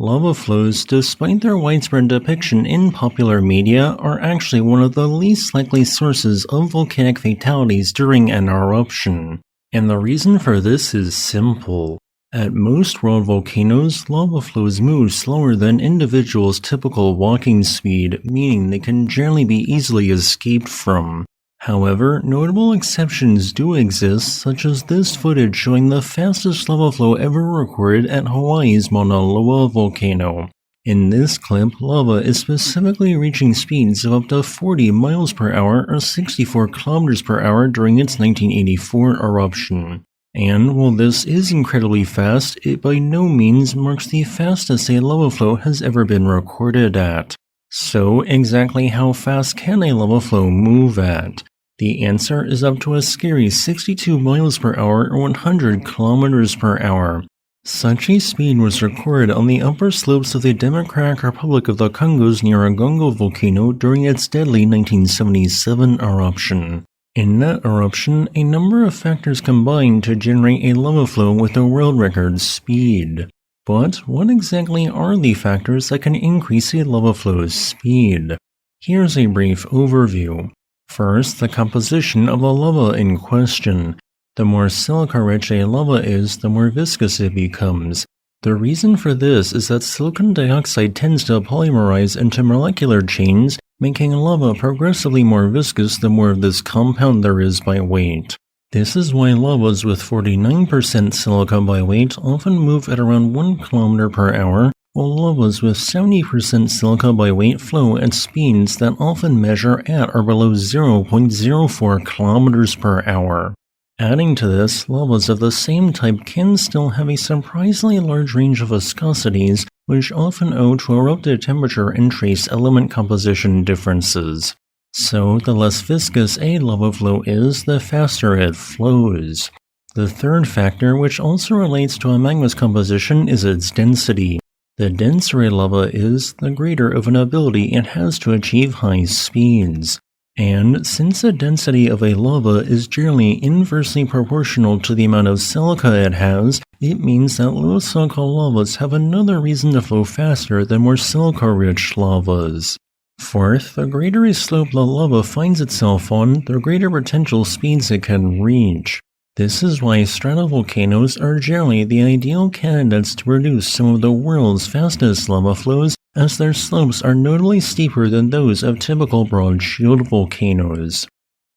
Lava flows, despite their widespread depiction in popular media, are actually one of the least likely sources of volcanic fatalities during an eruption. And the reason for this is simple. At most world volcanoes, lava flows move slower than individuals' typical walking speed, meaning they can generally be easily escaped from. However, notable exceptions do exist, such as this footage showing the fastest lava flow ever recorded at Hawaii's Mauna Loa volcano. In this clip, lava is specifically reaching speeds of up to 40 miles per hour or 64 kilometers per hour during its 1984 eruption. And while this is incredibly fast, it by no means marks the fastest a lava flow has ever been recorded at. So, exactly how fast can a lava flow move at? The answer is up to a scary 62 miles per hour or 100 kilometers per hour. Such a speed was recorded on the upper slopes of the Democratic Republic of the Congo's Nyiragongo volcano during its deadly 1977 eruption. In that eruption, a number of factors combined to generate a lava flow with a world record speed. But what exactly are the factors that can increase a lava flow's speed? Here's a brief overview. First, the composition of the lava in question. The more silica-rich a lava is, the more viscous it becomes. The reason for this is that silicon dioxide tends to polymerize into molecular chains, making lava progressively more viscous the more of this compound there is by weight. This is why lavas with 49% silica by weight often move at around 1 km per hour, while lavas with 70% silica by weight flow at speeds that often measure at or below 0.04 km per hour. Adding to this, lavas of the same type can still have a surprisingly large range of viscosities, which often owe to eruptive temperature and trace element composition differences. So, the less viscous a lava flow is, the faster it flows. The third factor, which also relates to a magma's composition, is its density. The denser a lava is, the greater of an ability it has to achieve high speeds. And since the density of a lava is generally inversely proportional to the amount of silica it has, it means that low silica lavas have another reason to flow faster than more silica-rich lavas. Fourth, the greater a slope the lava finds itself on, the greater potential speeds it can reach. This is why stratovolcanoes are generally the ideal candidates to produce some of the world's fastest lava flows, as their slopes are notably steeper than those of typical broad shield volcanoes.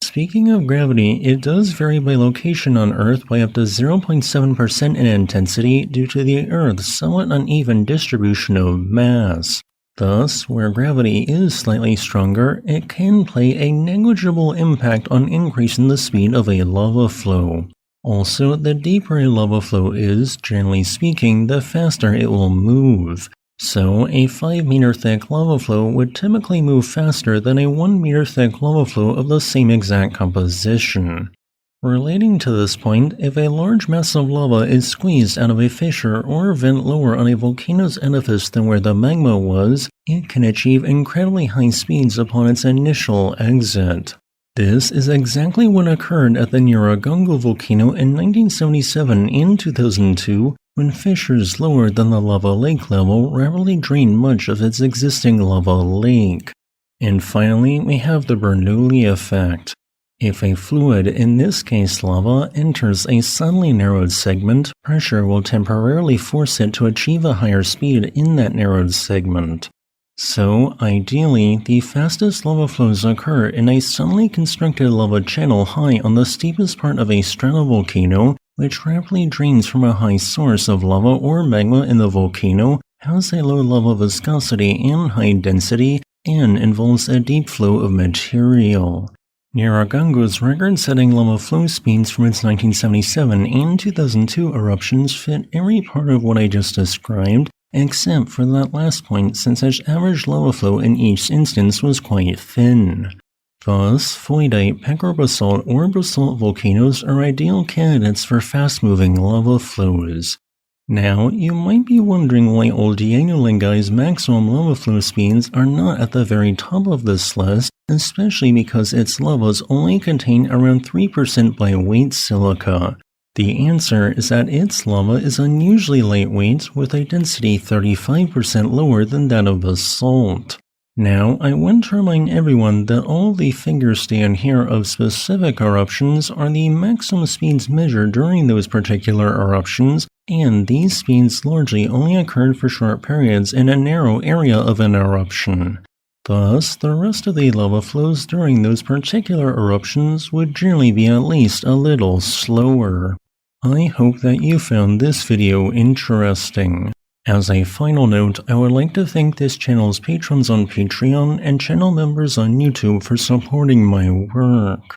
Speaking of gravity, it does vary by location on Earth by up to 0.7% in intensity due to the Earth's somewhat uneven distribution of mass. Thus, where gravity is slightly stronger, it can play a negligible impact on increasing the speed of a lava flow. Also, the deeper a lava flow is, generally speaking, the faster it will move. So, a 5-meter thick lava flow would typically move faster than a 1-meter thick lava flow of the same exact composition. Relating to this point, if a large mass of lava is squeezed out of a fissure or vent lower on a volcano's edifice than where the magma was, it can achieve incredibly high speeds upon its initial exit. This is exactly what occurred at the Nyiragongo volcano in 1977 and 2002, when fissures lower than the lava lake level rapidly drained much of its existing lava lake. And finally, we have the Bernoulli effect. If a fluid, in this case lava, enters a suddenly narrowed segment, pressure will temporarily force it to achieve a higher speed in that narrowed segment. So, ideally, the fastest lava flows occur in a suddenly constructed lava channel high on the steepest part of a stratovolcano, which rapidly drains from a high source of lava or magma in the volcano, has a low lava viscosity and high density, and involves a deep flow of material. Nyiragongo's record-setting lava flow speeds from its 1977 and 2002 eruptions fit every part of what I just described, except for that last point, since its average lava flow in each instance was quite thin. Thus, phoidite, pecrobasalt, or basalt volcanoes are ideal candidates for fast-moving lava flows. Now, you might be wondering why old Diego-Lingai's maximum lava flow speeds are not at the very top of this list, especially because its lavas only contain around 3% by weight silica. The answer is that its lava is unusually lightweight, with a density 35% lower than that of basalt. Now, I want to remind everyone that all the figures down here of specific eruptions are the maximum speeds measured during those particular eruptions, and these speeds largely only occurred for short periods in a narrow area of an eruption. Thus, the rest of the lava flows during those particular eruptions would generally be at least a little slower. I hope that you found this video interesting. As a final note, I would like to thank this channel's patrons on Patreon and channel members on YouTube for supporting my work.